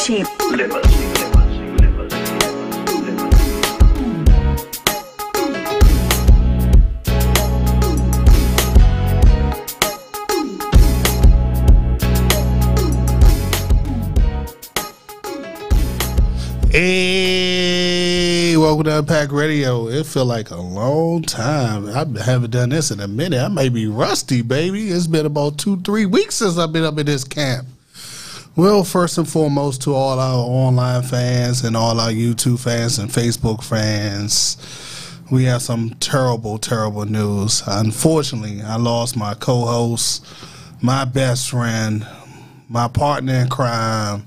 cheap. Hey, welcome to Unpack Radio. It feel like a long time. I haven't done this in a minute. I may be rusty, baby. It's been about 2-3 weeks since I've been up in this camp. Well, first and foremost, to all our online fans and all our YouTube fans and Facebook fans, we have some terrible, terrible news. Unfortunately, I lost my co-host, my best friend, my partner in crime,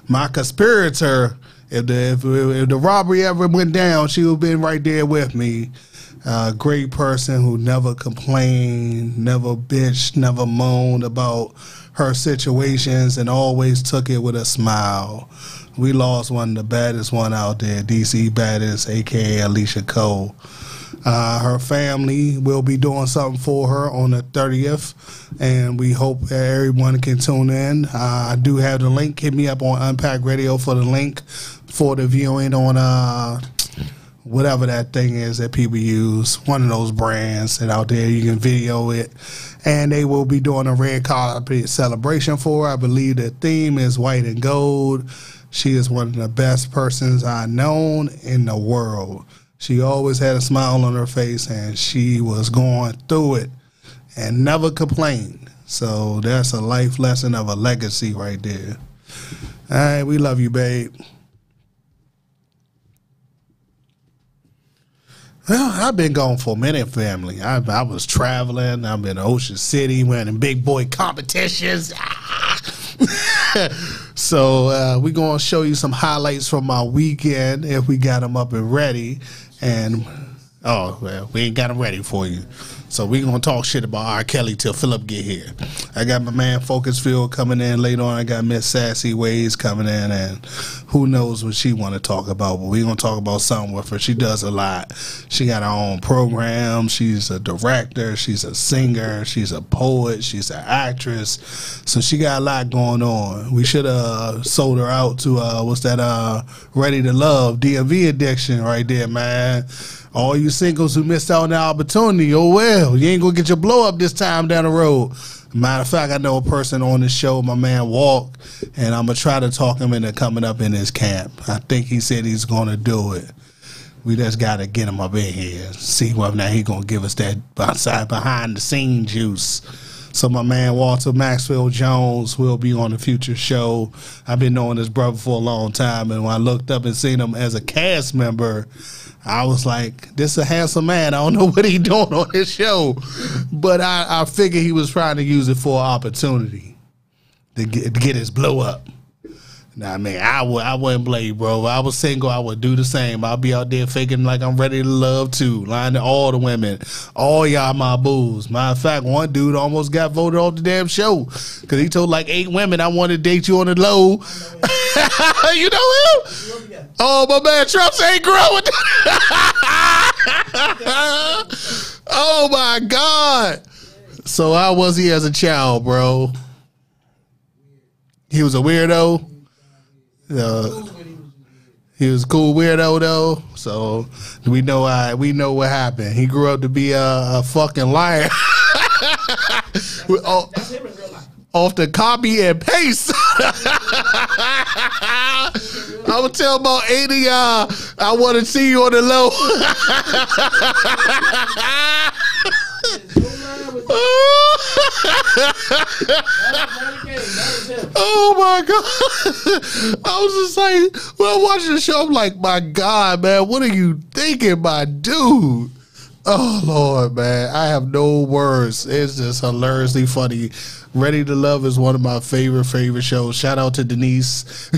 my conspirator. If the robbery ever went down, she would have been right there with me. Great person who never complained, never bitched, never moaned about her situations, and always took it with a smile. We lost one of the baddest one out there, DC Baddest, a.k.a. Alicia Cole. Her family will be doing something for her on the 30th, and we hope that everyone can tune in. I do have the link. Hit me up on Unpack Radio for the link for the viewing on whatever that thing is that people use, one of those brands that out there you can video it. And they will be doing a red carpet celebration for her. I believe the theme is white and gold. She is one of the best persons I've known in the world. She always had a smile on her face, and she was going through it and never complained. So that's a life lesson of a legacy right there. All right, we love you, babe. Well, I've been gone for a minute, family. I was traveling. I've been to Ocean City, winning big boy competitions. So we're going to show you some highlights from my weekend if we got them up and ready. And, oh, well, we ain't got them ready for you. So we're going to talk shit about R. Kelly till Philip get here. I got my man Phocuz coming in later on. I got Miss Sassy Ways coming in, and who knows what she want to talk about. But we're going to talk about something with her. She does a lot. She got her own program. She's a director. She's a singer. She's a poet. She's an actress. So she got a lot going on. We should have sold her out to, what's that, Ready to Love, DMV Addiction right there, man. All you singles who missed out on the opportunity, oh well, you ain't gonna get your blow up this time down the road. Matter of fact, I know a person on the show, my man Walk, and I'm gonna try to talk him into coming up in his camp. I think he said he's gonna do it. We just gotta get him up in here, see whether or not he gonna give us that outside behind the scene juice. So my man Walter Maxwell Jones will be on the future show. I've been knowing this brother for a long time, and when I looked up and seen him as a cast member, I was like, this is a handsome man. I don't know what he doing on this show. But I figured he was trying to use it for an opportunity to get his blow up. Nah, man, I wouldn't blame you, bro. If I was single, I would do the same. I'll be out there faking like I'm ready to love too. Lying to all the women. All y'all my booze. Matter of fact, one dude almost got voted off the damn show because he told like 8 women, I want to date you on the low. You know him? Oh, my man, Trump's ain't growing. Oh, my God. So how was he as a child, bro? He was a weirdo? He was a cool weirdo though, so we know what happened. He grew up to be a fucking liar. Off the copy and paste. I would tell about 80 y'all, I want to see you on the low. Oh my God. I was just like, when I watching the show, I'm like, my God, man, what are you thinking, my dude? Oh Lord, man, I have no words. It's just hilariously funny. Ready to Love is one of my favorite shows. Shout out to Denise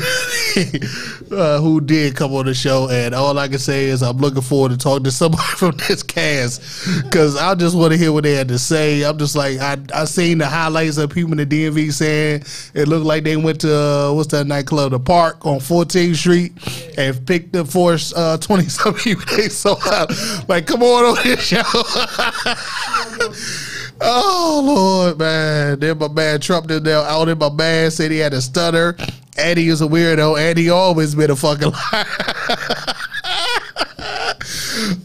who did come on the show, and all I can say is I'm looking forward to talking to somebody from this cast because I just want to hear what they had to say. I'm just like, I seen the highlights of people in the DMV saying it looked like they went to what's that nightclub, the Park on 14th Street, and picked up for 20-something people. They so like, come on this show. Oh Lord, man! Then my man Trump did out in my man said he had a stutter, Eddie is a weirdo. Eddie always been a fucking liar.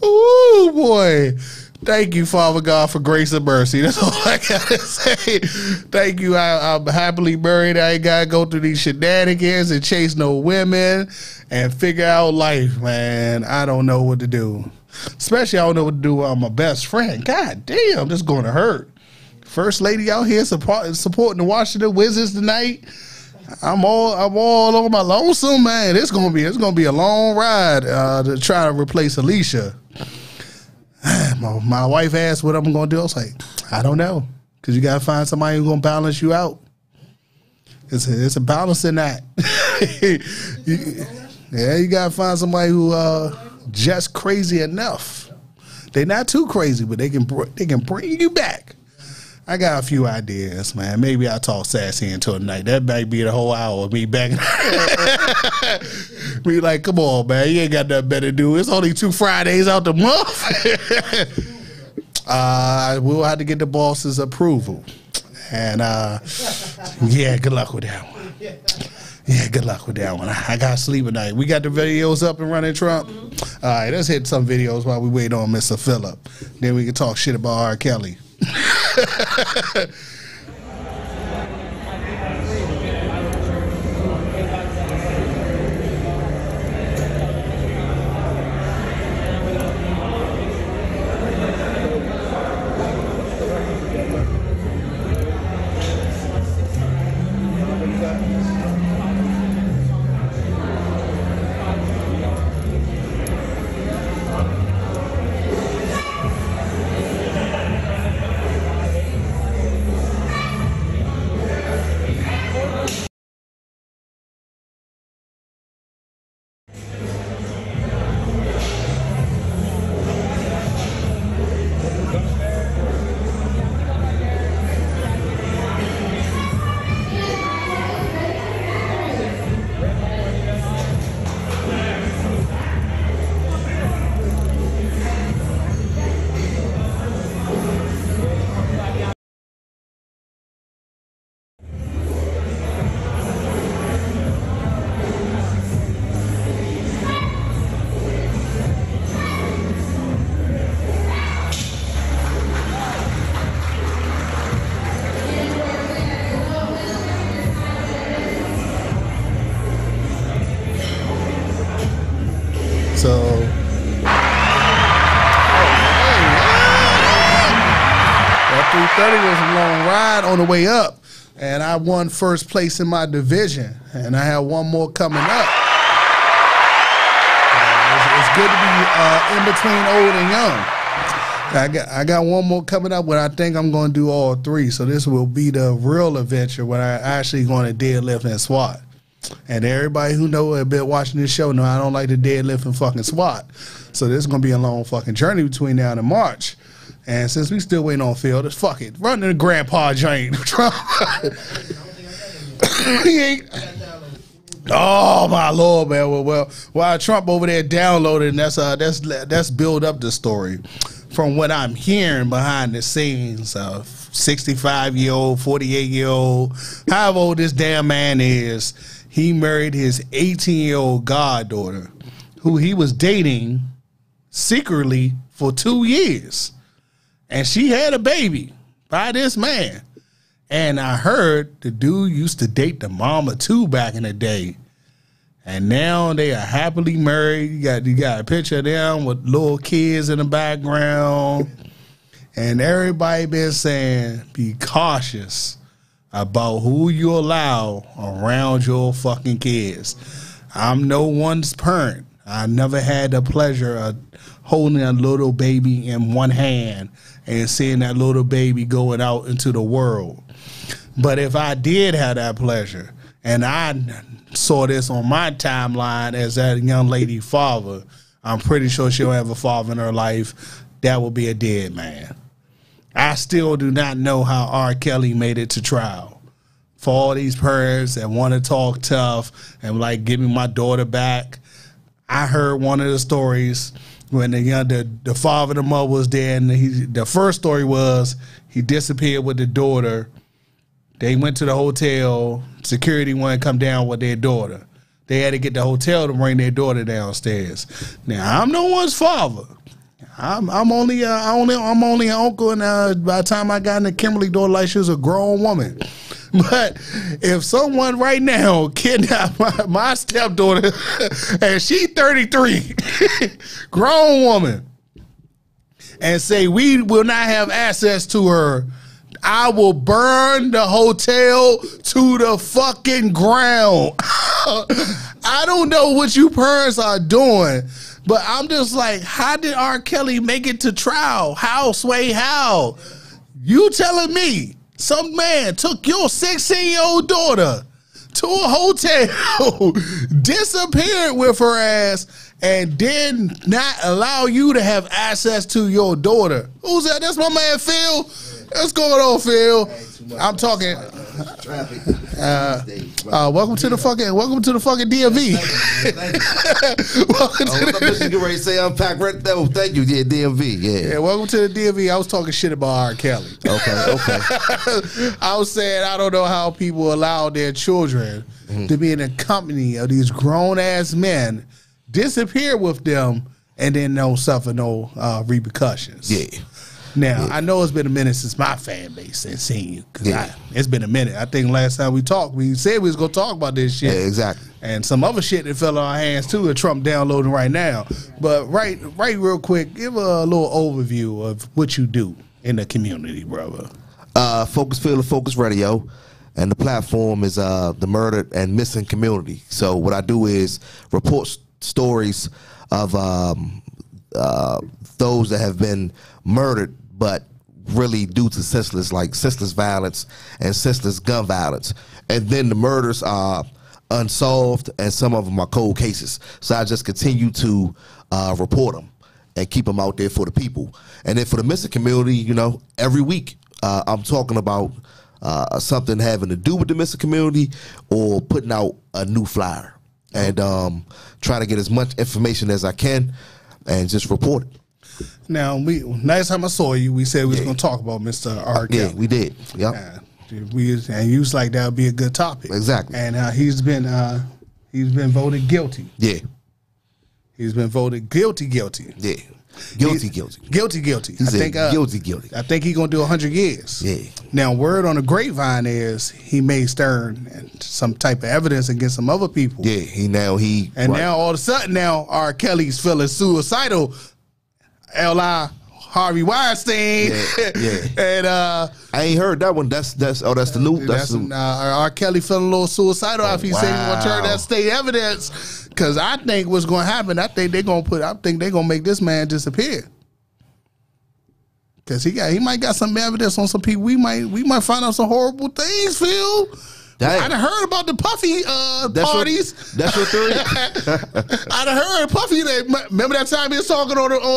Ooh, boy. Thank you, Father God, for grace and mercy. That's all I gotta say. Thank you. I'm happily married. I ain't gotta go through these shenanigans and chase no women and figure out life, man. I don't know what to do. Especially I don't know what to do with my best friend. God damn, this is going to hurt. First lady out here supporting the Washington Wizards tonight. I'm all on my lonesome, man. It's gonna be a long ride to try to replace Alicia. My wife asked what I'm gonna do. I was like, I don't know, because you gotta find somebody who's gonna balance you out. It's a balancing act. You gotta find somebody who just crazy enough. They're not too crazy, but they can bring you back. I got a few ideas, man. Maybe I'll talk sassy until tonight. That might be the whole hour of me back. Be like, come on, man. You ain't got nothing better to do. It's only 2 Fridays out the month. We'll have to get the boss's approval. And, yeah, good luck with that one. Yeah, good luck with that one. I got to sleep at night. We got the videos up and running, Trump. All right, let's hit some videos while we wait on Mr. Phillip. Then we can talk shit about R. Kelly. So, that 330 was a long ride on the way up, and I won first place in my division, and I have one more coming up. It's good to be in between old and young. I got one more coming up where I think I'm going to do all 3. So this will be the real adventure when I actually going to deadlift and squat. And everybody who know have been watching this show know I don't like to deadlift and fucking squat. So this is going to be a long fucking journey between now and March. And since we still waiting on Phil, just fuck it. Run to the grandpa joint. He ain't. Oh my Lord, man. Well, while Trump over there downloading, that's build up the story. From what I'm hearing behind the scenes, 65-year-old, 48-year-old, however old this damn man is, he married his 18-year-old goddaughter, who he was dating secretly for 2 years. And she had a baby by this man. And I heard the dude used to date the mama too back in the day. And now they are happily married. You got a picture of them with little kids in the background. And everybody been saying, be cautious about who you allow around your fucking kids. I'm no one's parent. I never had the pleasure of holding a little baby in one hand and seeing that little baby going out into the world. But if I did have that pleasure, and I saw this on my timeline as that young lady father, I'm pretty sure she'll have a father in her life that will be a dead man. I still do not know how R. Kelly made it to trial. For all these parents that want to talk tough and like, give me my daughter back. I heard one of the stories when the father and the mother was there, and the first story was he disappeared with the daughter They went to the hotel. Security wouldn't come down with their daughter. They had to get the hotel to bring their daughter downstairs. Now I'm no one's father. I'm only an uncle, and by the time I got into Kimberly daughter, like she was a grown woman. But if someone right now kidnapped my stepdaughter, and she 33, grown woman, and say we will not have access to her, I will burn the hotel to the fucking ground. I don't know what you parents are doing, but I'm just like, how did R. Kelly make it to trial? How, Sway, how? You telling me some man took your 16-year-old daughter to a hotel, disappeared with her ass, and did not allow you to have access to your daughter? Who's that? That's my man, Phil. What's going on, Phil? I'm talking. Welcome to the fucking DMV. Welcome to the. Get ready to say unpack right there. Oh, thank you, yeah, DMV. Yeah, welcome to the DMV. I was talking shit about R. Kelly. Okay. I was saying I don't know how people allow their children to be in the company of these grown ass men, disappear with them, and then don't suffer no repercussions. Yeah. Now, I know it's been a minute since my fan base has seen you. It's been a minute. I think last time we talked, we said we was going to talk about this shit. Yeah, exactly. And some other shit that fell on our hands, too, that Trump downloading right now. But right real quick, give a little overview of what you do in the community, brother. Phocuz Field of Phocuz Radio. And the platform is the murdered and missing community. So what I do is report stories of those that have been murdered, but really due to senseless violence and senseless gun violence. And then the murders are unsolved, and some of them are cold cases. So I just continue to report them and keep them out there for the people. And then for the missing community, you know, every week I'm talking about something having to do with the missing community or putting out a new flyer and trying to get as much information as I can and just report it. Now, last time I saw you, we said we was going to talk about Mr. R. Kelly. Yeah, we did. Yep. And you was like, that would be a good topic. Exactly. And he's been voted guilty. Yeah. He's been voted guilty. Yeah. Guilty. Guilty. He said guilty. I think he's going to do 100 years. Yeah. Now, word on the grapevine is he may stir some type of evidence against some other people. Yeah. Now all of a sudden, R. Kelly's feeling suicidal. L.I. Harvey Weinstein. Yeah. And I ain't heard that one. That's the new. R. Kelly feeling a little suicidal after he said he want to turn that state evidence. Because I think what's going to happen, I think they're going to make this man disappear. Because he might got some evidence on some people. We might find out some horrible things, Phil. I done heard about the Puffy parties. That's your theory? I done heard Puffy. Remember that time he was talking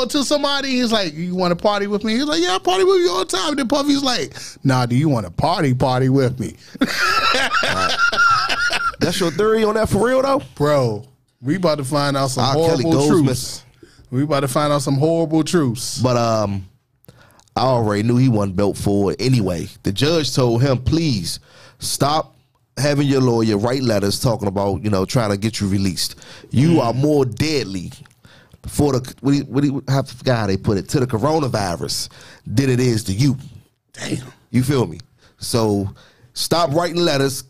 to somebody? He's like, you want to party with me? He's like, yeah, I party with you all the time. And then Puffy's like, nah, do you want to party with me? That's your theory on that for real, though? Bro, we about to find out some horrible truths. We about to find out some horrible truths. But I already knew he wasn't built for it anyway. The judge told him, please stop having your lawyer write letters talking about, you know, trying to get you released. You are more deadly for the, I forgot how they put it, to the coronavirus than it is to you. Damn. You feel me? So stop writing letters,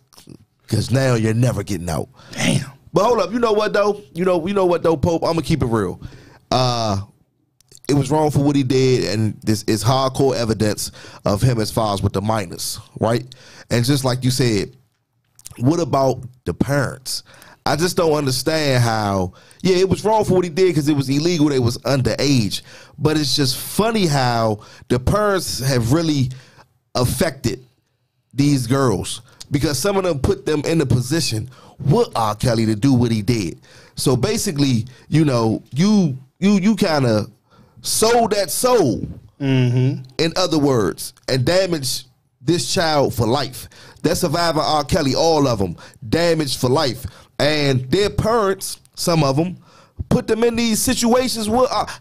because now you're never getting out. Damn. But hold up, you know what though? You know what though, Pope? I'm gonna keep it real. It was wrong for what he did, and this is hardcore evidence of him as far as with the minors, right? And just like you said, what about the parents? I just don't understand how, yeah, it was wrong for what he did because it was illegal, they was underage. But it's just funny how the parents have really affected these girls, because some of them put them in the position with R. Kelly to do what he did. So basically, you know, you kind of sold that soul, in other words, and damaged this child for life. That survivor R. Kelly, all of them, damaged for life. And their parents, some of them, put them in these situations.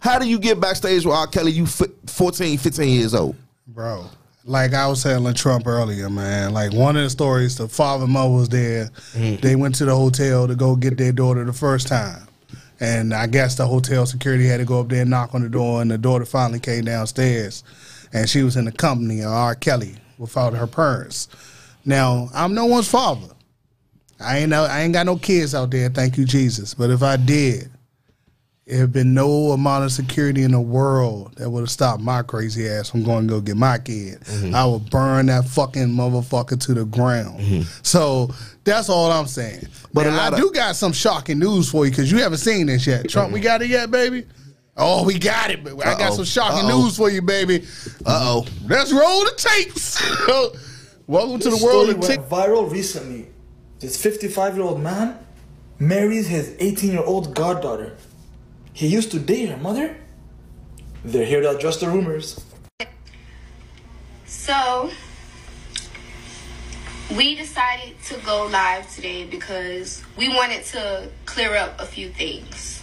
How do you get backstage with R. Kelly, you 14, 15 years old? Bro, like I was telling Trump earlier, man. Like one of the stories, the father and mother was there. They went to the hotel to go get their daughter the first time. And I guess the hotel security had to go up there and knock on the door, and the daughter finally came downstairs. And she was in the company of R. Kelly without her parents. Now, I'm no one's father. I ain't got no kids out there, thank you, Jesus. But if I did, it had been no amount of security in the world that would have stopped my crazy ass from going to go get my kid. I would burn that fucking motherfucker to the ground. So that's all I'm saying. But now, I do got some shocking news for you because you haven't seen this yet. Trump, we got it yet, baby? Oh, we got it. I got some shocking news for you, baby. Let's roll the tapes. Welcome to the world of went viral recently. This 55-year-old man marries his 18-year-old goddaughter. He used to date her mother. They're here to address the rumors. So, we decided to go live today because we wanted to clear up a few things.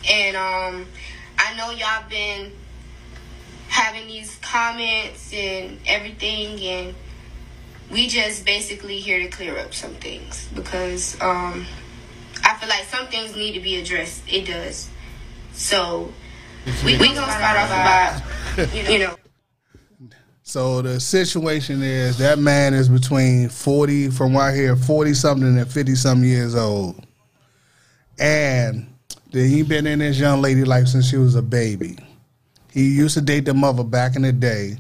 And I know y'all been having these comments and everything, and we just basically here to clear up some things because I feel like some things need to be addressed. It does. So we gonna start off about, you know. So the situation is that man is between 40, from right here, 40-something and 50-something years old. And he been in this young lady life since she was a baby. He used to date the mother back in the day.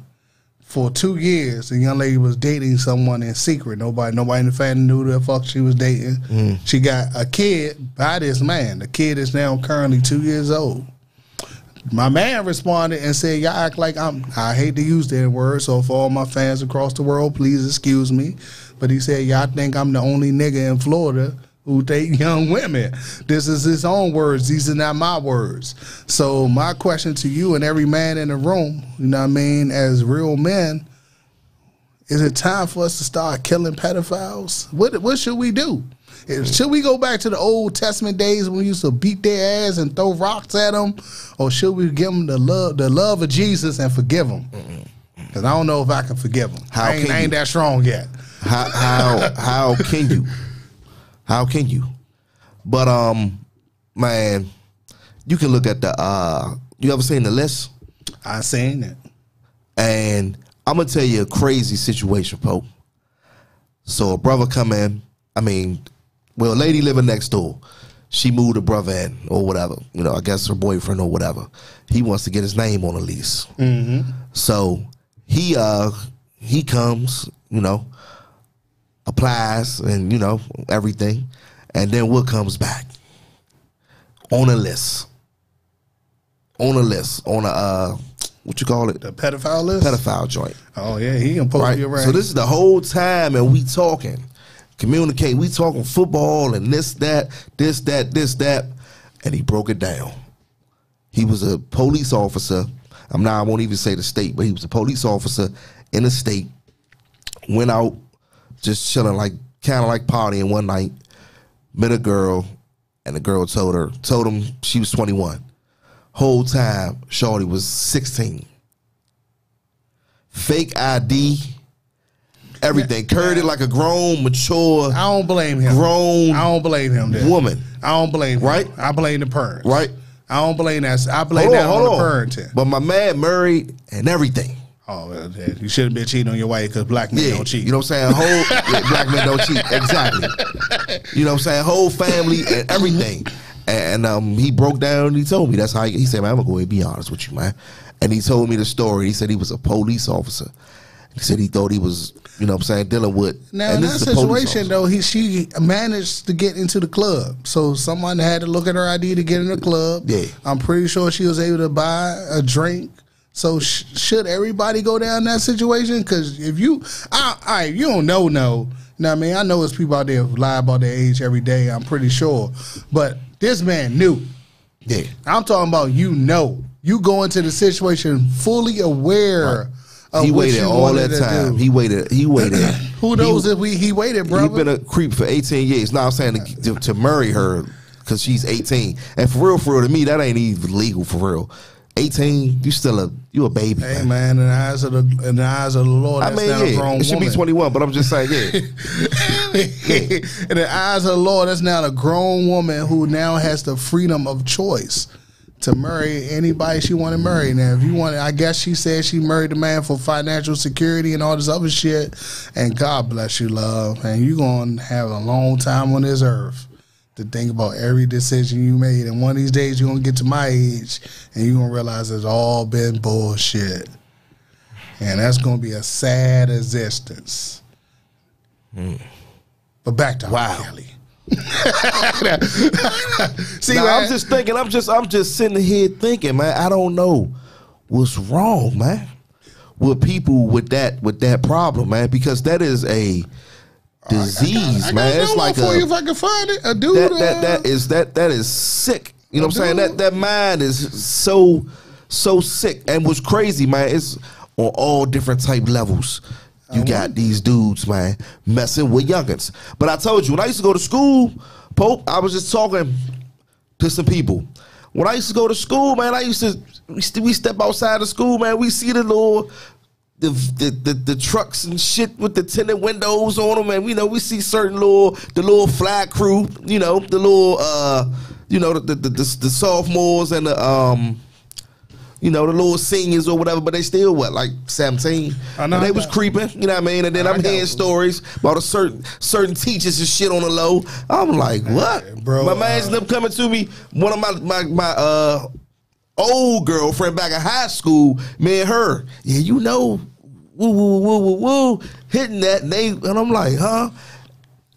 For 2 years, the young lady was dating someone in secret. Nobody in the family knew the fuck she was dating. She got a kid by this man. The kid is now currently 2 years old. My man responded and said, y'all act like I hate to use that word, so for all my fans across the world, please excuse me. But he said, y'all think I'm the only nigga in Florida who date young women. This is his own words. These are not my words. So my question to you and every man in the room, you know what I mean, as real men, is it time for us to start killing pedophiles? What should we do? Should we go back to the Old Testament days when we used to beat their ass and throw rocks at them? Or should we give them the love of Jesus and forgive them? Because I don't know if I can forgive them. I ain't that strong yet. How can you? How can you? But man, you can look at the you ever seen the list? I seen it. And I'm gonna tell you a crazy situation, Pope. So a brother come in, a lady living next door. She moved a brother in or whatever. You know, I guess her boyfriend or whatever. He wants to get his name on the lease. So he comes, you know, applies and, you know, everything. And then what comes back? On a list. On a list. On a, what you call it? The pedophile list? Pedophile joint. Oh, yeah. He can post you around. So this is the whole time and we talking. Communicate. We talking football and this, that. And he broke it down. He was a police officer. I won't even say the state, but he was a police officer in the state. Went out just chilling, like kind of like partying one night. Met a girl, and the girl told him she was 21. Whole time, shorty was 16. Fake ID, everything. Carried it like a grown, mature. I don't blame him. Grown. I don't blame him. Then. Woman. I don't blame him. Right. I blame the parents. Right. I don't blame that. I blame that on the parenting. But my man married and everything. Oh, well, you shouldn't be cheating on your wife because black men don't cheat. You know what I'm saying? Black men don't cheat. Exactly. You know what I'm saying? Whole family and everything. And he broke down and he told me that's how he said, man, I'm going to go ahead and be honest with you, man. And he told me the story. He said he was a police officer. He said he thought he was, you know what I'm saying, dealing with. Now, in that situation, though, she managed to get into the club. So someone had to look at her ID to get in the club. Yeah. I'm pretty sure she was able to buy a drink. So should everybody go down that situation? Because if you, you don't know, you know what I mean? I know there's people out there who lie about their age every day, I'm pretty sure. But this man knew. Yeah. I'm talking about you go into the situation fully aware of he what waited you all wanted that to time. do. He waited. Who knows if he waited, bro? He been a creep for 18 years. Now I'm saying to marry her because she's 18. And for real, to me, that ain't even legal for real. 18, you a baby. Hey, man. in the eyes of the Lord, that's now a grown woman. It should be 21, but I'm just saying, yeah. In the eyes of the Lord, that's now a grown woman who now has the freedom of choice to marry anybody she want to marry. Now, if you want, I guess she said she married the man for financial security and all this other shit. And God bless you, love. And you gonna have a long time on this earth to think about every decision you made. And one of these days, you're gonna get to my age, and you're gonna realize it's all been bullshit. And that's gonna be a sad existence. But back to R. Kelly. See, now, I'm just thinking. I'm just sitting here thinking, man. I don't know what's wrong, man, with people with that problem, man, because that is a disease, man. It's like for you if I can find it. A dude that is sick. You know what I'm saying? That mind is so sick. And what's crazy, man, it's on all different type levels. You got these dudes, man, messing with youngins. But I told you, when I used to go to school, Pope, I was just talking to some people. When I used to go to school, man, we step outside of school, man, we see the trucks and shit with the tinted windows on them, and we see certain the little flag crew, the little the sophomores and the little seniors or whatever, but they still like 17. And they was creeping, you know what I mean? And then I'm hearing stories about a certain teachers and shit on the low. I'm like, what? Bro, my man's them coming to me, one of my old girlfriend back in high school, me and her, woo, hitting that, and I'm like, huh?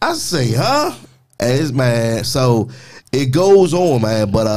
I say, huh? And it's, man, so it goes on, man, but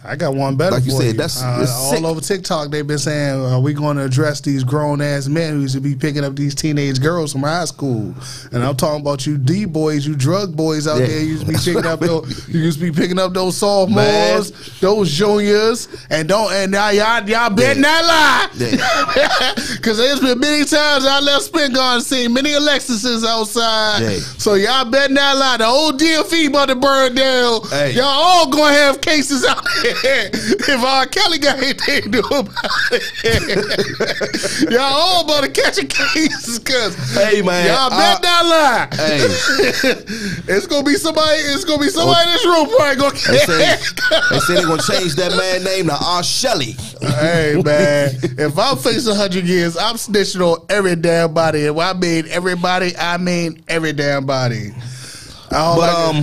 I got one better like you for said, you. that's all over TikTok. They've been saying, are we going to address these grown-ass men who used to be picking up these teenage girls from high school? And I'm talking about you D-boys, you drug boys out there. You used to be picking up those sophomores, man, those juniors, and now y'all better not lie. Because there's been many times I left Spingarn and seen many Alexis's outside. So y'all better not lie. The old DFE about to burn down. Y'all all gonna have cases out there if R. Kelly got anything to do about it. Y'all all about to catch a case because y'all better not lie. It's gonna be somebody. It's gonna be somebody in this room probably gonna catch. They say they're gonna change that man name to R. Shelly. Hey man, if I'm facing 100 years, I'm snitching on every damn body. If I mean everybody, I mean every damn body. But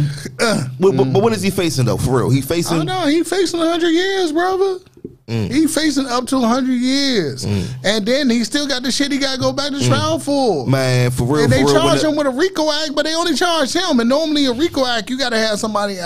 what is he facing though? For real, he facing? Oh no, he facing 100 years, brother. He facing up to 100 years, and then he still got the shit he got to go back to trial for. Man, for real. And they charge him with a RICO act, but they only charge him. And normally a RICO act, you got to have somebody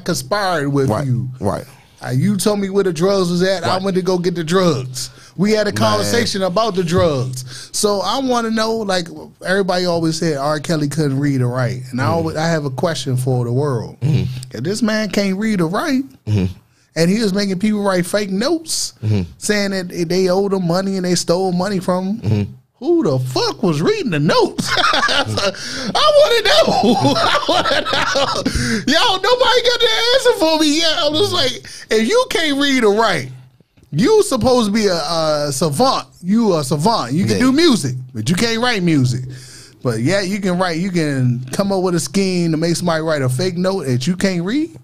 conspired with you. Right. You told me where the drugs was at. Right. I went to go get the drugs. We had a conversation about the drugs. So I want to know, like everybody always said, R. Kelly couldn't read or write. And I have a question for the world. If this man can't read or write, and he was making people write fake notes, saying that they owed him money and they stole money from him, who the fuck was reading the notes? I want to know. Yo, nobody got the answer for me yet. I'm just like, if you can't read or write, you supposed to be a savant. You a savant. You can do music, but you can't write music. But yeah, you can write. You can come up with a scheme to make somebody write a fake note that you can't read.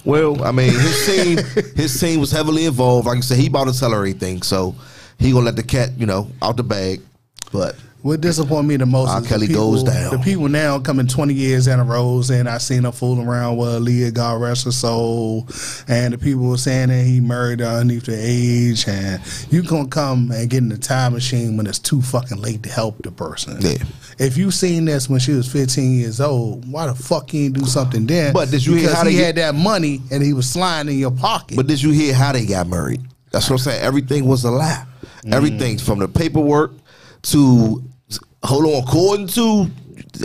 Well, I mean, his team was heavily involved. Like I said, he about to tell her everything, so he gonna let the cat, out the bag. But what disappointed me the most is Kelly goes down. The people now coming 20 years in a row saying I seen her fooling around with Aaliyah, God rest her soul, and the people were saying that he married her underneath the age, and you gonna come and get in the time machine when it's too fucking late to help the person. Yeah. If you seen this when she was 15 years old, why the fuck you ain't do something then? But did you hear how he had that money and he was sliding in your pocket? But did you hear how they got married? That's what I'm saying. Everything was a lie. Everything from the paperwork to according to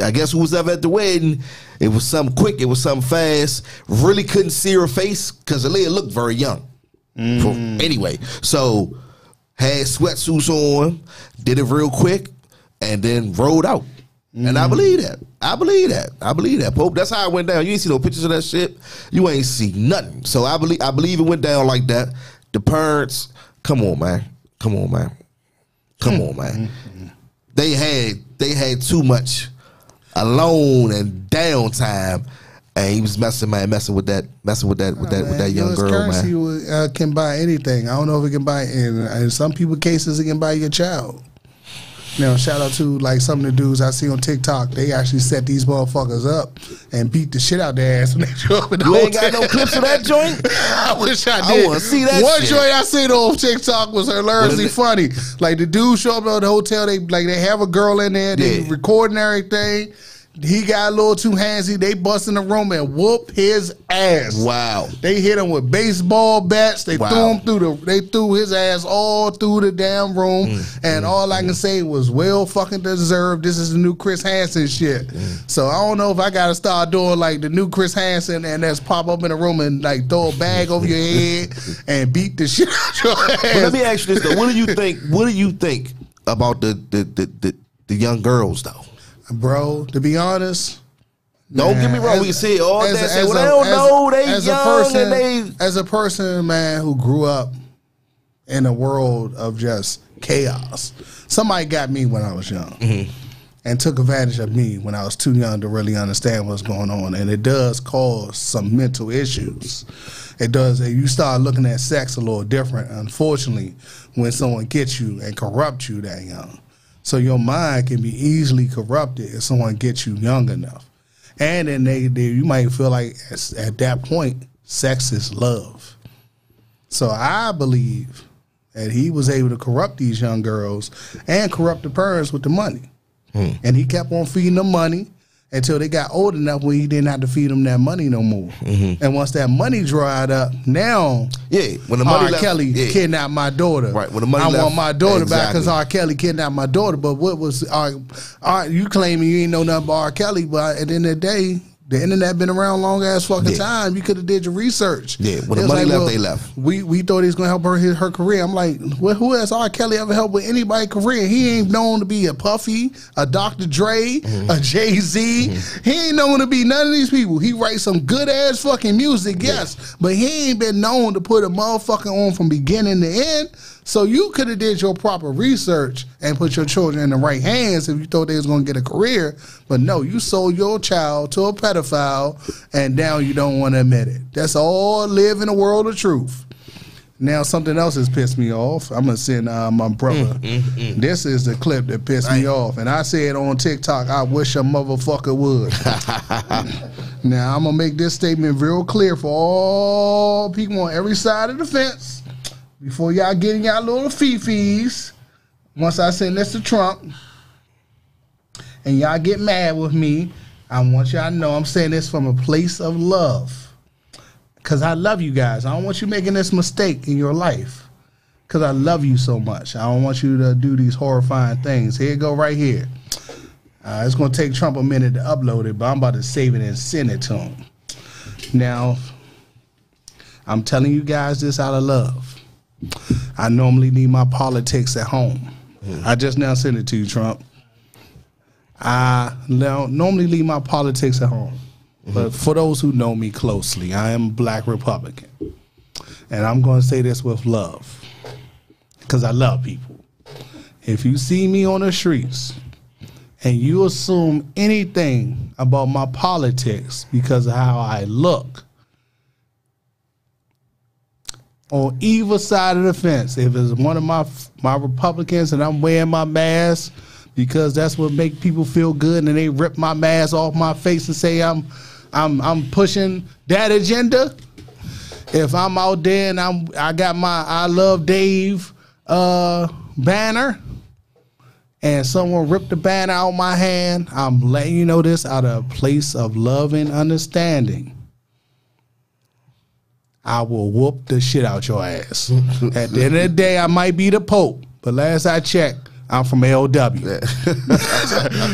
I guess who was ever at the wedding, it was something quick, it was something fast. Really couldn't see her face because Aaliyah looked very young. Anyway, so had sweatsuits on, did it real quick, and then rolled out. And I believe that. I believe that, Pope. That's how it went down. You ain't see no pictures of that shit. You ain't see nothing. So I believe it went down like that. The parents Come on, man. Come on, man. Come on, man. They had too much alone and downtime, and he was messing with that young girl, currency man. Can buy anything. I don't know if it can buy. In some people cases, it can buy your child. Now, shout out to like some of the dudes I see on TikTok. They actually set these motherfuckers up and beat the shit out their ass when they show up in the You hotel. ain't got no clips of that joint? I wish I did. I want to see that One shit. joint I seen on TikTok was hilariously funny. Like the dude show up at the hotel, they have a girl in there, they Yeah. recording everything. He got a little too handsy. They bust in the room and whoop his ass. Wow. They hit him with baseball bats. They Wow. they threw his ass all through the damn room. And all I can say was, well fucking deserved. This is the new Chris Hansen shit. So I don't know if I gotta start doing like the new Chris Hansen and that's pop up in the room and like throw a bag over your head and beat the shit out your ass. But let me ask you this though. What do you think about the young girls though? Bro, to be honest, Don't get me wrong. We can say all that. Say, well, they don't know. They young and they. As a person, man, who grew up in a world of just chaos, somebody got me when I was young and took advantage of me when I was too young to really understand what's going on. And it does cause some mental issues. It does. And you start looking at sex a little different, unfortunately, when someone gets you and corrupts you that young. So your mind can be easily corrupted if someone gets you young enough. And then you might feel like at that point, sex is love. So I believe that he was able to corrupt these young girls and corrupt the parents with the money. And he kept on feeding them money until they got old enough where he didn't have to feed them that money no more. And once that money dried up, now when the money R. left, Kelly kidnapped my daughter. Right, when the money I left, want my daughter back exactly. because R. Kelly kidnapped my daughter. But what was you claiming you ain't know nothing about R. Kelly? But at the end of the day, the internet been around long ass fucking time. You could have did your research. Yeah, when the money left, they left. We thought he was gonna help her career. I'm like, well, who has R. Kelly ever helped with anybody's career? He ain't known to be a Puffy, a Dr. Dre, a Jay-Z. He ain't known to be none of these people. He writes some good ass fucking music, yes, but he ain't been known to put a motherfucker on from beginning to end. So you could have did your proper research and put your children in the right hands if you thought they was going to get a career. But no, you sold your child to a pedophile, and now you don't want to admit it. That's all live in a world of truth. Now something else has pissed me off. I'm going to send my brother. This is the clip that pissed me off. And I said on TikTok, I wish a motherfucker would. Now I'm going to make this statement real clear for all people on every side of the fence. Before y'all getting y'all little fee-fees, once I send this to Trump, and y'all get mad with me, I want y'all to know I'm saying this from a place of love. Because I love you guys. I don't want you making this mistake in your life. Because I love you so much. I don't want you to do these horrifying things. Here you go right here. It's going to take Trump a minute to upload it, but I'm about to save it and send it to him. Now, I'm telling you guys this out of love. I normally leave my politics at home. I just now sent it to you, Trump. I normally leave my politics at home. But for those who know me closely, I am a black Republican. And I'm going to say this with love. Because I love people. If you see me on the streets and you assume anything about my politics because of how I look, on either side of the fence, if it's one of my Republicans and I'm wearing my mask because that's what make people feel good, and they rip my mask off my face and say I'm pushing that agenda. If I'm out there and I got my I Love Dave banner, and someone ripped the banner out of my hand, I'm letting you know this out of a place of love and understanding. I will whoop the shit out your ass. At the end of the day, I might be the Pope, but last I checked, I'm from LW.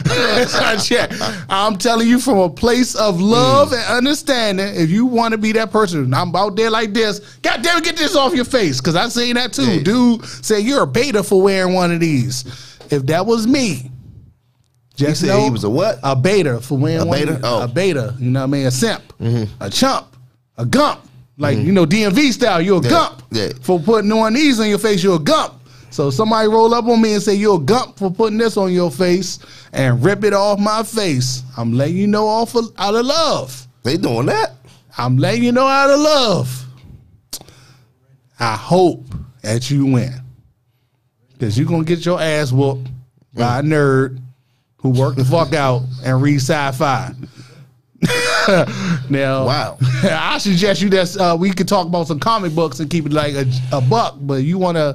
Last I checked, I'm telling you from a place of love and understanding. If you want to be that person, I'm out there like this. God damn it, get this off your face, because I seen that too. Dude say you're a beta for wearing one of these. If that was me, just know he was a what? A beta for wearing one. Beta? Oh. A beta, you know what I mean? A simp, a chump, a gump. Like, you know, DMV style, you're a gump. Yeah. For putting on these on your face, you're a gump. So somebody roll up on me and say, you're a gump for putting this on your face and rip it off my face. I'm letting you know out of love. They doing that. I'm letting you know out of love. I hope that you win. Because you're going to get your ass whooped by a nerd who worked the fuck out and read sci-fi. Now, wow. I suggest you that we could talk about some comic books and keep it like a buck, but you wanna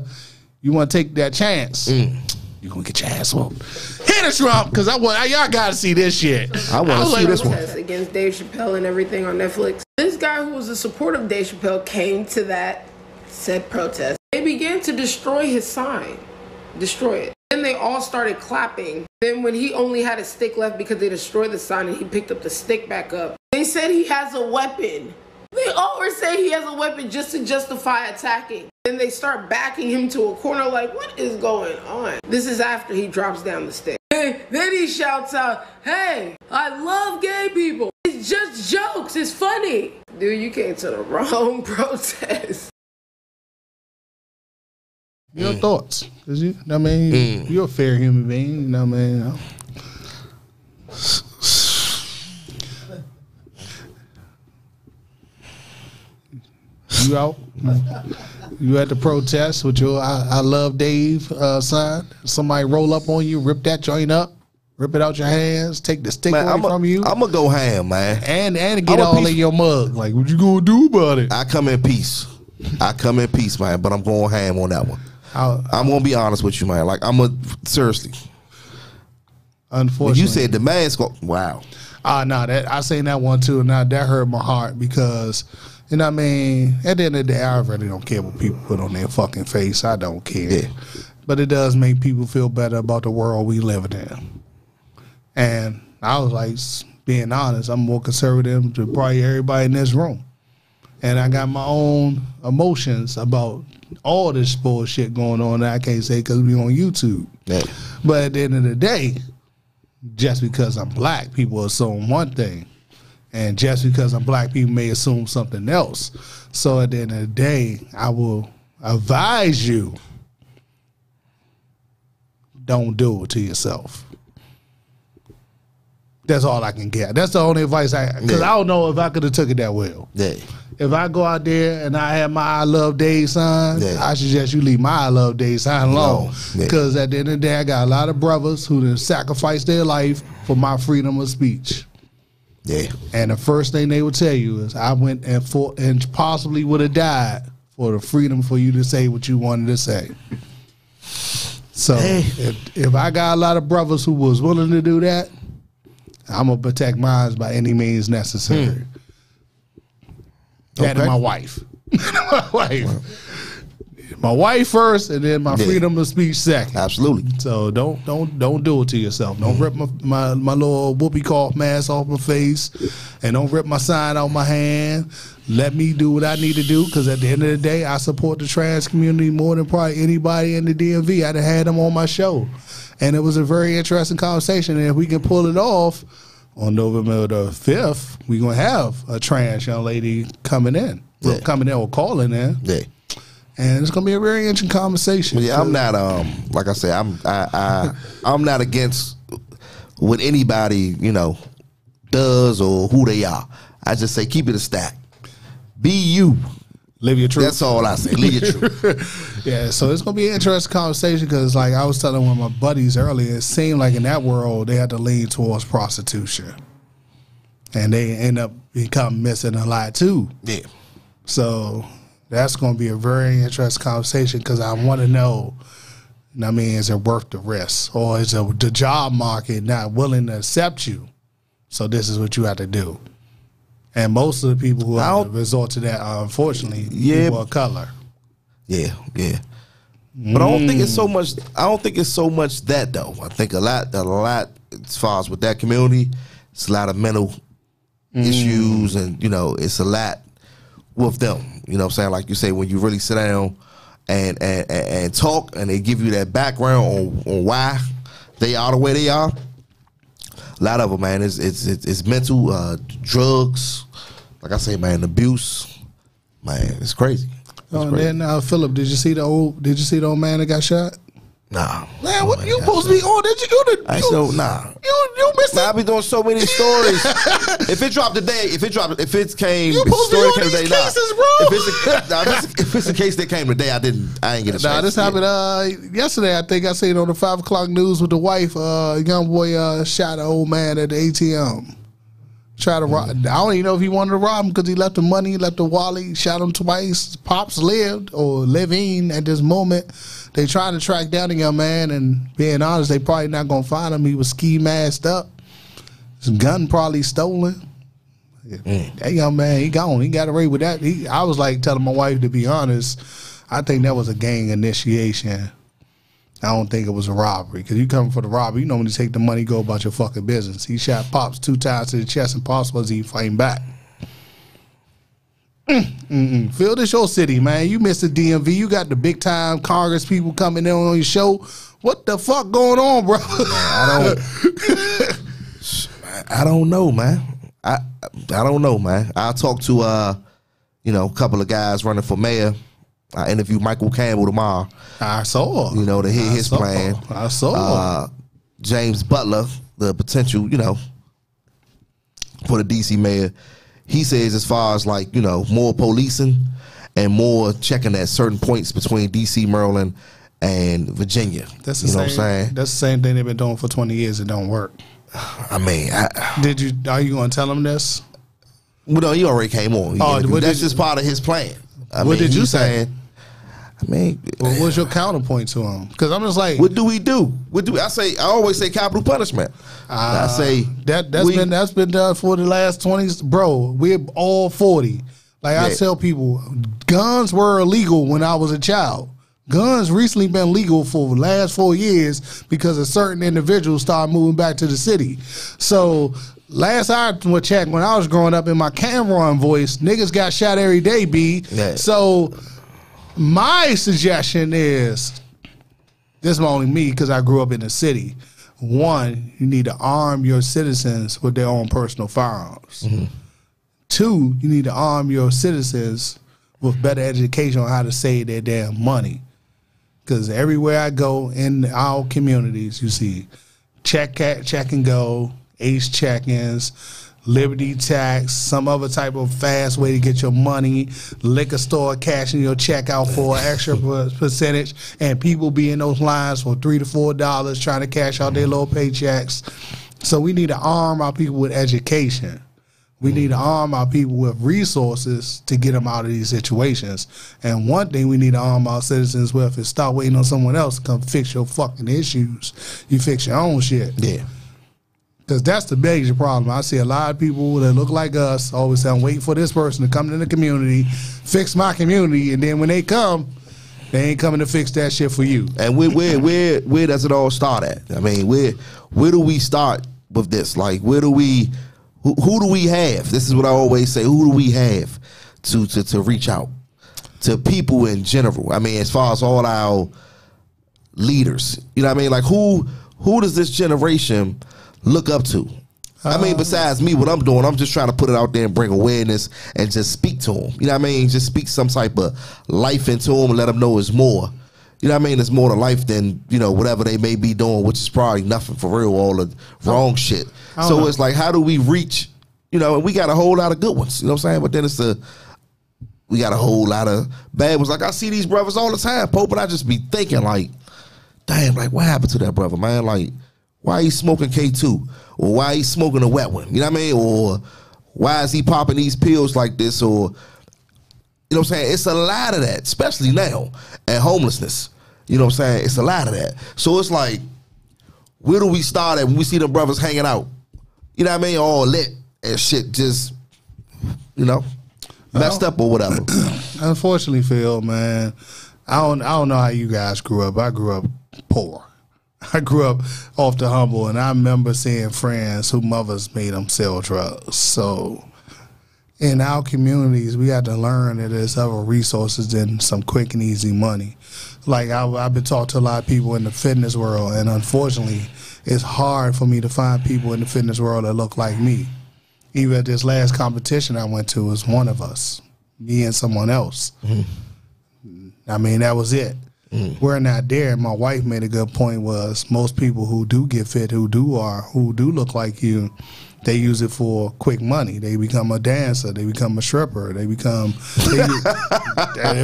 take that chance. You're gonna get your ass whooped. Hit us, Trump, because y'all gotta see this shit. I want to see this one. Against Dave Chappelle and everything on Netflix. This guy who was a supporter of Dave Chappelle came to that said protest. They began to destroy his sign. Destroy it. Then they all started clapping. Then when he only had a stick left because they destroyed the sign and he picked up the stick back up, they said he has a weapon. They always say he has a weapon just to justify attacking. Then they start backing him to a corner like, what is going on? This is after he drops down the stick. Then he shouts out, hey, I love gay people. It's just jokes. It's funny. Dude, you came to the wrong protest. Your thoughts? Cause you're a fair human being. You know what I mean? You out? You at the protest with your "I love Dave" sign? Somebody roll up on you, rip that joint up, rip it out your hands, take the stick away from you. I'm gonna go ham, man, and get all in your mug. Like, what you gonna do about it? I come in peace. Man, but I'm going ham on that one. I'm gonna be honest with you, man. Like, seriously. Unfortunately, when you said the mask, wow. No, I seen that one too. Now that hurt my heart because, you know what I mean. At the end of the day, I really don't care what people put on their fucking face. I don't care. Yeah. But it does make people feel better about the world we live in. And I was like, being honest, I'm more conservative than probably everybody in this room. And I got my own emotions about all this bullshit going on that I can't say because we on YouTube. Yeah. But at the end of the day, just because I'm black, people assume one thing. And just because I'm black, people may assume something else. So at the end of the day, I will advise you, don't do it to yourself. That's all I can get. That's the only advice because I don't know if I could have took it that well. Yeah. If I go out there and I have my "I love Dave" sign, I suggest you leave my "I love Dave" sign alone. Because at the end of the day, I got a lot of brothers who done sacrificed their life for my freedom of speech. Yeah. And the first thing they would tell you is I went and fought and possibly would have died for the freedom for you to say what you wanted to say. So if I got a lot of brothers who was willing to do that, I'm going to protect mine by any means necessary. That and my wife. My wife first, and then my freedom of speech second. Absolutely. So don't do it to yourself. Don't rip my little whoopee cough mask off my face, and don't rip my sign out my hand. Let me do what I need to do, because at the end of the day, I support the trans community more than probably anybody in the DMV. I'd have had them on my show, and it was a very interesting conversation. And if we can pull it off on November the 5th, we're gonna have a trans young lady coming in, coming in or calling in. Yeah. And it's gonna be a very interesting conversation. Yeah, I'm not like I said, I'm not against what anybody, does or who they are. I just say keep it a stack. Be you. Live your truth. That's all I say. Live your truth. Yeah, so it's gonna be an interesting conversation because, like I was telling one of my buddies earlier, it seemed like in that world they had to lean towards prostitution, and they end up becoming missing a lot too. Yeah. So that's going to be a very interesting conversation because I want to know, is it worth the risk? Or is the job market not willing to accept you? So this is what you have to do. And most of the people who have to resort to that are, unfortunately, people of color. Yeah, yeah. But I don't think it's so much. I don't think it's so much that though. I think a lot as far as with that community, it's a lot of mental issues, and it's a lot with them. You know what I'm saying? Like you say, when you really sit down and talk, and they give you that background on why they are the way they are. A lot of them, man, it's mental, drugs, like I say, man, abuse, Man, it's crazy. Oh, and then Philip, did you see the old man that got shot? Nah, man, what you supposed to be on? Did you? Nah. You missed it. I be doing so many stories. If it dropped today, if it came, you supposed to be on these cases, bro. If it's a case that came today, I ain't get a chance. Nah, this happened yesterday. I think I seen it on the 5 o'clock news with the wife. Young boy shot an old man at the ATM. Try to rob. I don't even know if he wanted to rob him because he left the money, he left the wallet, he shot him twice. Pops lived or living at this moment. They trying to track down the young man, and being honest, they probably not gonna find him. He was ski masked up. His gun probably stolen. That young man, he gone. He got away with that. I was like telling my wife, to be honest, I think that was a gang initiation. I don't think it was a robbery, because you come for the robbery, you know, when you take the money, go about your fucking business. He shot Pops 2 times to the chest, and Pops wasn't even fighting back. Phil, this your city, man. You missed the DMV. You got the big time Congress people coming in on your show. What the fuck going on, bro? I don't know, man. I don't know, man. I talked to a couple of guys running for mayor. I interviewed Michael Campbell tomorrow. I saw. To hear his plan. I saw. James Butler, the potential, for the DC mayor. He says as far as more policing and more checking at certain points between DC, Maryland, and Virginia. That's the same, what I'm saying? That's the same thing they've been doing for 20 years. It don't work. I mean, are you going to tell him this? Well, no, he already came on. That's just part of his plan. What did you say? What was your counterpoint to him? Because I'm just like, what do we do? I always say capital punishment. I say that's been done for the last 20s, bro. We're all 40. I tell people, guns were illegal when I was a child. Guns recently been legal for the last 4 years because a certain individuals started moving back to the city. So last I checked, when I was growing up in my Cameron voice, niggas got shot every day, B. Yeah. So my suggestion is, this is only me because I grew up in the city. One, you need to arm your citizens with their own personal firearms. Mm-hmm. 2, you need to arm your citizens with better education on how to save their damn money. Because everywhere I go in our communities, you see check and go, ACE check-ins, Liberty tax, some other type of fast way to get your money, liquor store cashing your check out for an extra percentage, and people be in those lines for $3 to $4 trying to cash out their little paychecks. So we need to arm our people with education. We need to arm our people with resources to get them out of these situations. And one thing we need to arm our citizens with is stop waiting on someone else to come fix your fucking issues. You fix your own shit. Yeah. Because that's the major problem. I see a lot of people that look like us always say, I'm waiting for this person to come in the community, fix my community, and then when they come, they ain't coming to fix that shit for you. And where does it all start at? I mean, where do we start with this? Like, who do we have? This is what I always say. Who do we have to reach out to people in general? I mean, as far as all our leaders, you know what I mean? Like, who does this generation look up to? I mean, besides me, what I'm doing, I'm just trying to put it out there and bring awareness and just speak to them. You know what I mean? Just speak some type of life into them and let them know it's more. You know what I mean? It's more to life than, whatever they may be doing, which is probably nothing for real, all the wrong shit. So it's like, how do we reach, and we got a whole lot of good ones, you know what I'm saying? But then we got a whole lot of bad ones. Like, I see these brothers all the time, Pope, and I just be thinking like, damn, like, what happened to that brother, man? Like, why he smoking K2? Or why he smoking a wet one? You know what I mean? Or why is he popping these pills like this? Or, you know what I'm saying? It's a lot of that, especially now, and homelessness. You know what I'm saying? It's a lot of that. So it's like, where do we start at when we see them brothers hanging out? You know what I mean? All lit and shit just, messed up or whatever. Unfortunately, Phil, man, I don't know how you guys grew up. I grew up poor. I grew up off the humble, and I remember seeing friends whose mothers made them sell drugs. So in our communities, we had to learn that there's other resources than some quick and easy money. Like, I've been talking to a lot of people in the fitness world, and unfortunately, it's hard for me to find people in the fitness world that look like me. Even at this last competition I went to, was one of us. me and someone else. I mean, that was it. We're not there. My wife made a good point. Was most people who do get fit, who do look like you, they use it for quick money. They become a dancer. They become a stripper. It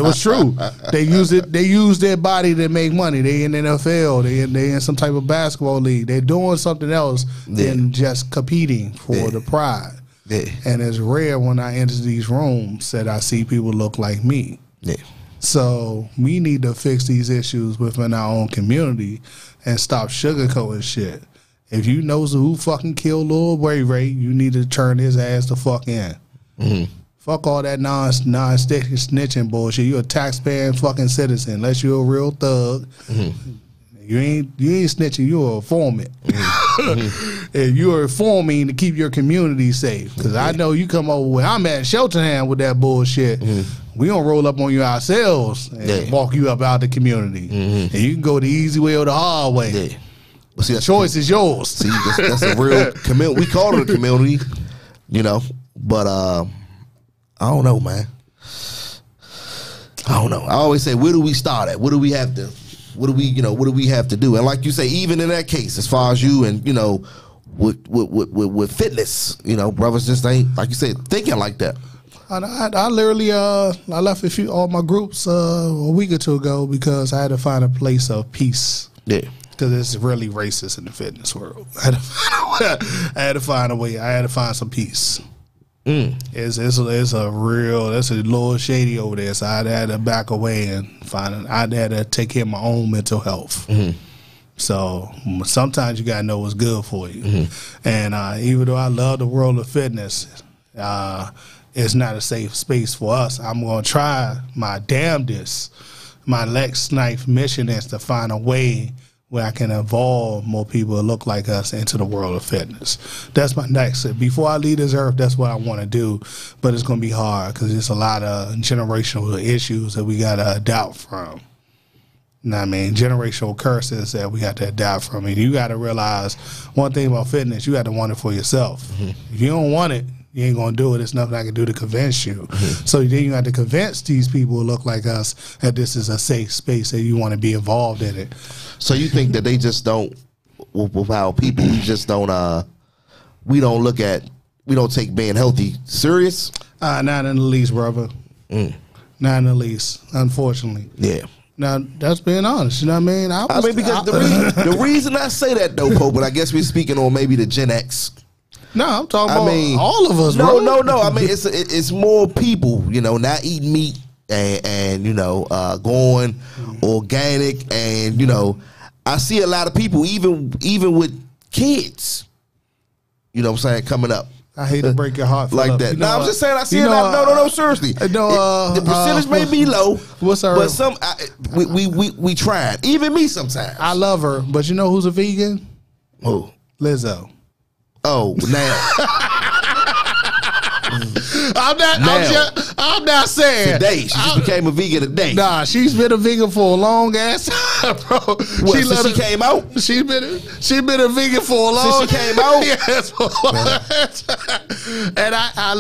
was true. They use their body to make money. They in the NFL. They in some type of basketball league. They're doing something else than just competing for the pride. Yeah. And it's rare when I enter these rooms that I see people look like me. Yeah. So we need to fix these issues within our own community and stop sugarcoating shit. If you know who fucking killed Lil Ray Ray, you need to turn his ass the fuck in. Fuck all that non-snitching bullshit. You're a taxpaying fucking citizen. Unless you're a real thug. You ain't snitching. You're a informant. And you're informing to keep your community safe. Because I know you come over with, I'm at Shelterham with that bullshit. We don't roll up on you ourselves and walk you up out the community. And you can go the easy way or the hard way. Well, see, the choice is yours. See, that's a real community. We call it a community, you know. But I don't know, man. I don't know. I always say, where do we start at? What do we have to? What do we have to do? And like you say, even in that case, as far as you and with fitness, brothers just ain't, like you said, thinking like that. I literally I left all my groups a week or two ago because I had to find a place of peace. Yeah. Because it's really racist in the fitness world. I had to find a way. I had to find some peace. It's a little shady over there. So I had to back away and I had to take care of my own mental health. So sometimes you gotta know what's good for you. And even though I love the world of fitness, it's not a safe space for us. I'm gonna try my damnedest. My next life mission is to find a way where I can involve more people that look like us into the world of fitness. That's my next. Before I leave this earth, that's what I want to do. But it's going to be hard because there's a lot of generational issues that we got to adapt from. You know what I mean? Generational curses that we got to adapt from. And you got to realize one thing about fitness, you got to want it for yourself. If you don't want it, you ain't gonna do it. There's nothing I can do to convince you. So then you have to convince these people who look like us that this is a safe space and you want to be involved in it. So you think that they just don't, with our people, we just don't, we don't take being healthy serious? Not in the least, brother. Not in the least, unfortunately. Yeah. Now, that's being honest. You know what I mean? I mean, because the reason I say that, though, Pope, but I guess we're speaking on maybe the Gen X. No, I'm talking about all of us, bro. No. I mean, it's more people, not eating meat and going organic. And, I see a lot of people, even with kids, what I'm saying, coming up. I hate to break your heart like that. No, I'm just saying I see a lot. No, seriously. The percentage may be low. What's her? But we tried. Even me sometimes. I love her, but you know who's a vegan? Who? Lizzo. Oh, now. I'm not saying today. She just became a vegan today. Nah, she's been a vegan for a long ass time, bro. Since she came out? She's been a vegan for a long time. Since she came out? Yes. And I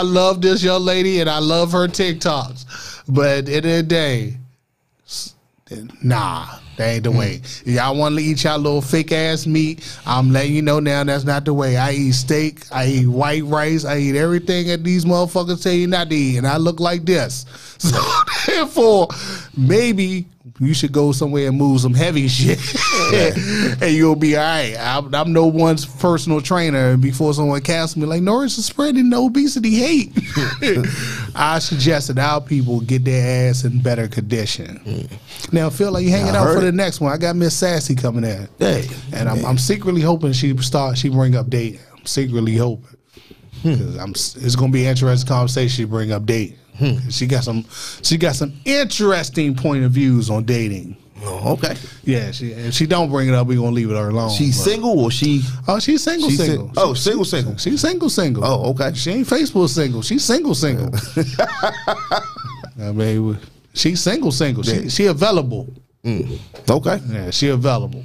love this young lady and I love her TikToks. But at the end of the day, nah. That ain't the way. Y'all want to eat y'all little fake ass meat, I'm letting you know now that's not the way. I eat steak, I eat white rice, I eat everything that these motherfuckers tell you not to eat, and I look like this. So therefore, maybe you should go somewhere and move some heavy shit, and you'll be all right. I'm no one's personal trainer, and before someone cancels me, like, Norris is spreading the obesity hate. I suggest that our people get their ass in better condition. Now, feel like you're hanging out for the next one. I got Miss Sassy coming in, and I'm secretly hoping she bring up dating. I'm secretly hoping because it's gonna be an interesting conversation. She bring up dating. She got some interesting point of views on dating. Oh, okay. Yeah, if she don't bring it up, we're gonna leave it alone. She's single or she? Oh, she's single. Single. Single. She's single. Oh, okay. She ain't Facebook single. She's single. I mean, she's single. She available. Okay. Yeah, she available.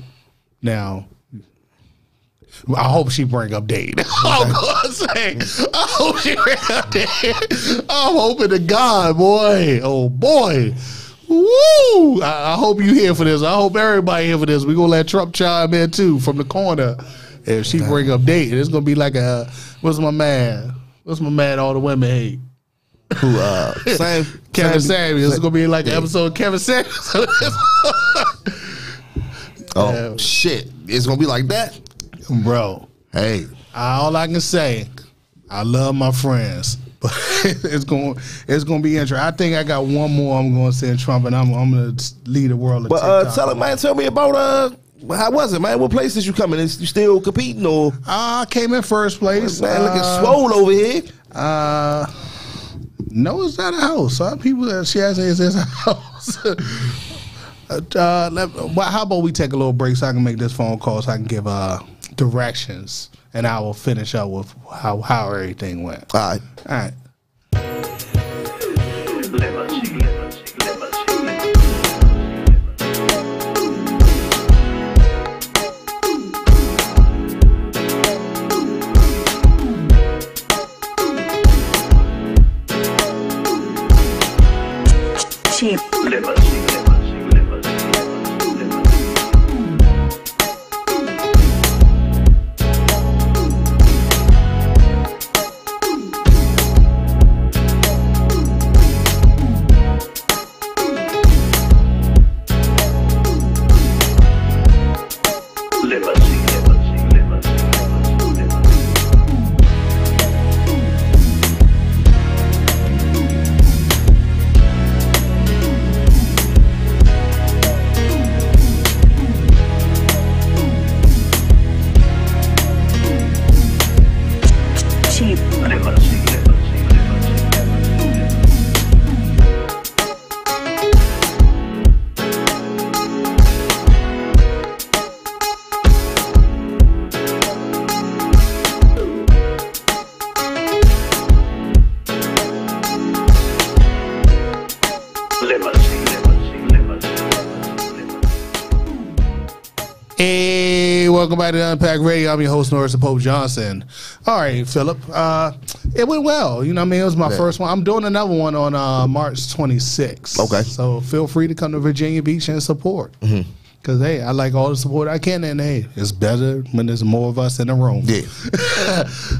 Now, I hope she bring up Dade. I'm gonna say, I hope she bring up Dade. I'm hoping to God, boy. Oh boy. Woo! I hope you here for this. I hope everybody here for this. We gonna let Trump chime in too from the corner. If she bring up Dade, it's gonna be like a what's my man? What's my man? All the women hate. Who? Kevin Samuels. It's gonna be like an episode of Kevin Samuels. Shit! It's gonna be like that, bro. Hey, all I can say, I love my friends. But it's going to be interesting. I think I got one more I'm going to send Trump, and I'm going to lead the world. But tell me about how was it, man? What place did you come in? You still competing or? I came in first place. Man, looking swole over here. No, it's not a house. People that she has it's a house. How about we take a little break so I can make this phone call so I can give directions. And I will finish up with how everything went. All right. All right. Cheap. Hey, welcome back to Unpack Radio. I'm your host, Norris Pope Johnson. All right, Philip. It went well. You know what I mean? It was my first one. I'm doing another one on March 26th. Okay. So feel free to come to Virginia Beach and support. Because, hey, I like all the support I can. And, hey, it's better when there's more of us in the room. Yeah.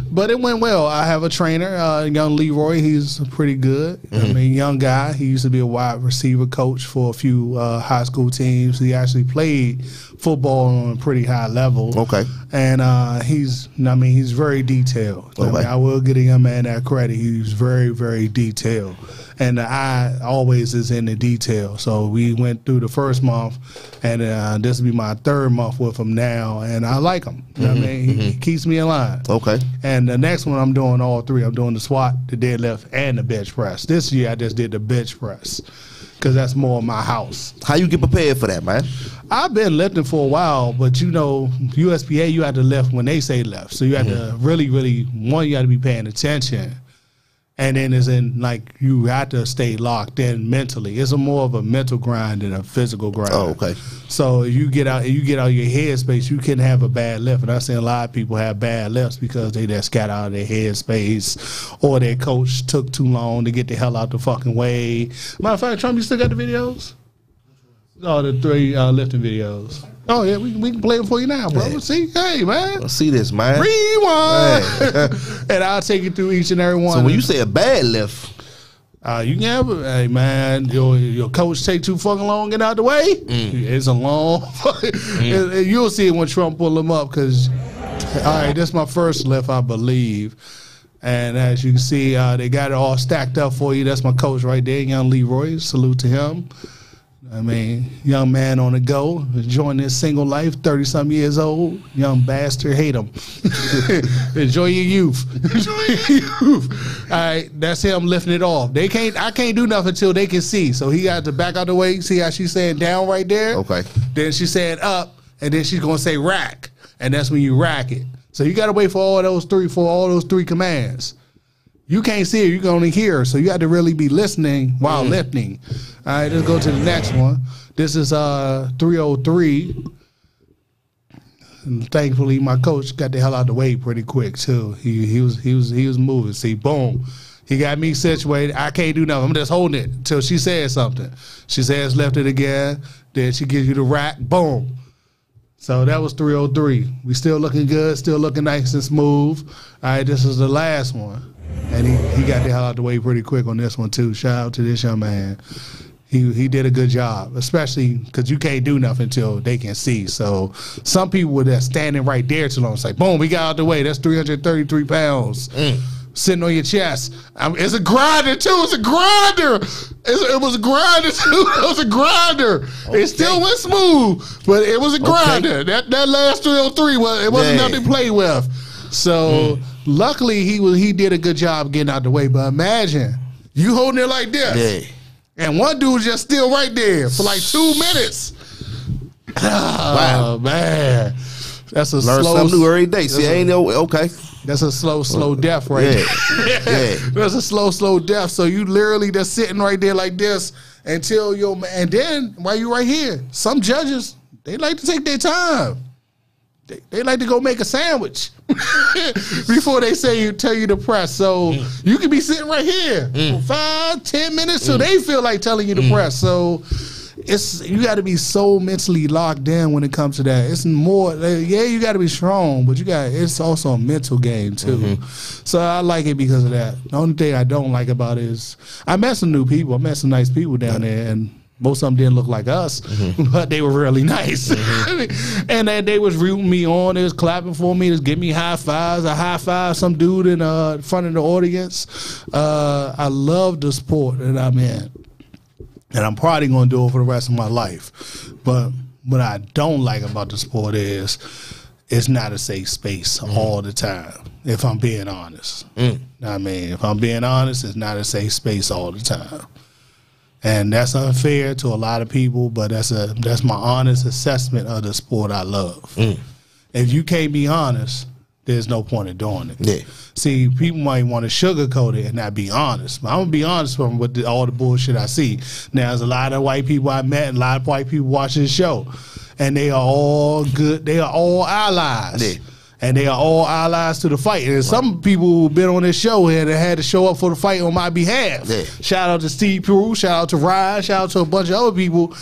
But it went well. I have a trainer, young Leroy. He's pretty good. I mean, young guy. He used to be a wide receiver coach for a few high school teams. He actually played football on a pretty high level. Okay. And he's very detailed. Okay. I mean, I will get a young man that credit. He's very, very detailed. And the eye always is in the detail. So we went through the first month, and this will be my third month with him now, and I like him. You know what I mean? He keeps me in line. Okay. And the next one, I'm doing all three. I'm doing the squat, the deadlift, and the bench press. This year, I just did the bench press because that's more my house. How you get prepared for that, man? I've been lifting for a while, but you know, USPA, you have to lift when they say lift. So you have to really, really, one, you have to be paying attention. And then it's in, like, you have to stay locked in mentally. It's more of a mental grind than a physical grind. Oh, okay. So if you get out your headspace, you can have a bad lift. And I've seen a lot of people have bad lifts because they just got out of their headspace or their coach took too long to get the hell out the fucking way. Matter of fact, Trump, you still got the videos? Oh, the 3 lifting videos. Oh, yeah, we can play them for you now, brother. Yeah. See? Hey, man. Let's see this, man. Rewind. Hey. And I'll take you through each and every one. So when you say a bad lift, you can have it. Hey, man, your coach take too fucking long to get out the way. It's a long you'll see it when Trump pull them up because, all right, this is my first lift, I believe. And as you can see, they got it all stacked up for you. That's my coach right there, young Leroy. Salute to him. I mean, young man on the go, enjoying his single life, 30-something years old. Young bastard, hate him. Enjoy your youth. Enjoy your youth. All right, that's him lifting it off. I can't do nothing until they can see. So he got to back out the way. See how she's saying down right there? Okay. Then she's saying up, and then she's going to say rack. And that's when you rack it. So you got to wait for all those three commands. You can't see her, you can only hear her, so you have to really be listening while lifting. All right, let's go to the next one. This is 303. And thankfully, my coach got the hell out the way pretty quick too. He was moving. See, boom, he got me situated. I can't do nothing. I'm just holding it until she says something. She says left it again. Then she gives you the rack. Boom. So that was 303. We still looking good. Still looking nice and smooth. All right, this is the last one, and he got the hell out the way pretty quick on this one too. Shout out to this young man. He did a good job, especially because you can't do nothing until they can see. So some people were there standing right there too long. It's like, boom, we got out the way. That's 333 pounds sitting on your chest. It's a grinder too. It's a grinder. It was a grinder too. It was a grinder. Okay. It still went smooth, but it was a grinder. Okay. That last 303 it wasn't nothing to play with. So luckily he did a good job getting out the way. But imagine you holding it like this. Yeah. And one dude just still right there for like 2 minutes. Oh, man. That's a Learn something new every day. See, ain't no, okay. That's a slow death right there. Yeah. That's a slow death. So you literally just sitting right there like this until and then while you right here, some judges, they like to take their time. They like to go make a sandwich before they tell you to press. So you can be sitting right here for 5-10 minutes till they feel like telling you to press. So you got to be so mentally locked in when it comes to that. It's more, you got to be strong, but it's also a mental game too. So I like it because of that. The only thing I don't like about it is I met some new people. I met some nice people down there, and most of them didn't look like us, but they were really nice. And then they was rooting me on. They was clapping for me. They was giving me high fives. I high five some dude in front of the audience. I love the sport that I'm in, and I'm probably going to do it for the rest of my life. But what I don't like about the sport is it's not a safe space all the time, if I'm being honest. I mean, if I'm being honest, it's not a safe space all the time. And that's unfair to a lot of people, but that's my honest assessment of the sport I love. If you can't be honest, there's no point in doing it. Yeah. See, people might want to sugarcoat it and not be honest. But I'm going to be honest with all the bullshit I see. Now, there's a lot of white people I met and a lot of white people watching the show, and they are all good. They are all allies. Yeah. And they are all allies to the fight. And some people who've been on this show here that had to show up for the fight on my behalf. Yeah. Shout out to Steve Peru, shout out to Ryan, shout out to a bunch of other people.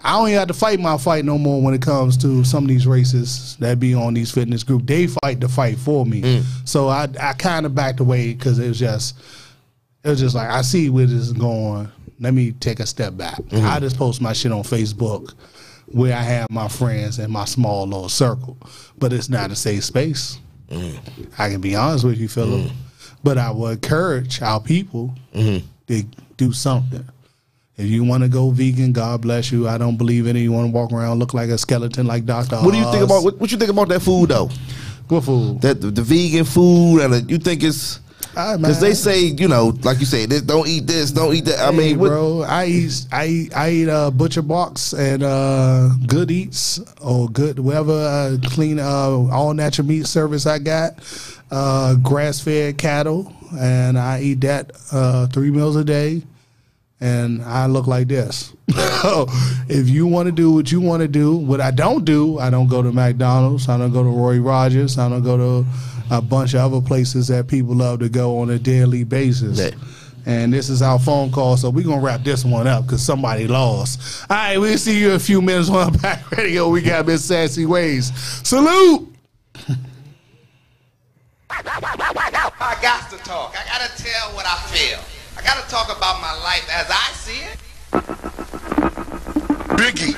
I don't even have to fight my fight no more when it comes to some of these races that be on these fitness groups. They fight the fight for me. So I kind of backed away because it was just like, I see where this is going. Let me take a step back. I just post my shit on Facebook where I have my friends in my small little circle. But it's not a safe space. I can be honest with you, Philip. But I would encourage our people to do something. If you want to go vegan, God bless you. I don't believe in it. You want to walk around look like a skeleton like Dr. What do you think about what you think about that food though? What food? That the vegan food, and you think it's because they say, like you say, don't eat this, don't eat that. I mean, bro, I eat Butcher Box and Good Eats or Good whatever clean all natural meat service I got, grass fed cattle, and I eat that 3 meals a day. And I look like this. If you want to do what you want to do, what I don't do, I don't go to McDonald's. I don't go to Roy Rogers. I don't go to a bunch of other places that people love to go on a daily basis. Yeah. And this is our phone call, so we're going to wrap this one up because somebody lost. All right, we'll see you in a few minutes on Back Radio. We got Miss Sassy Ways. Salute! I got to talk. I got to tell what I feel. I got to talk about my life as I see it. Biggie.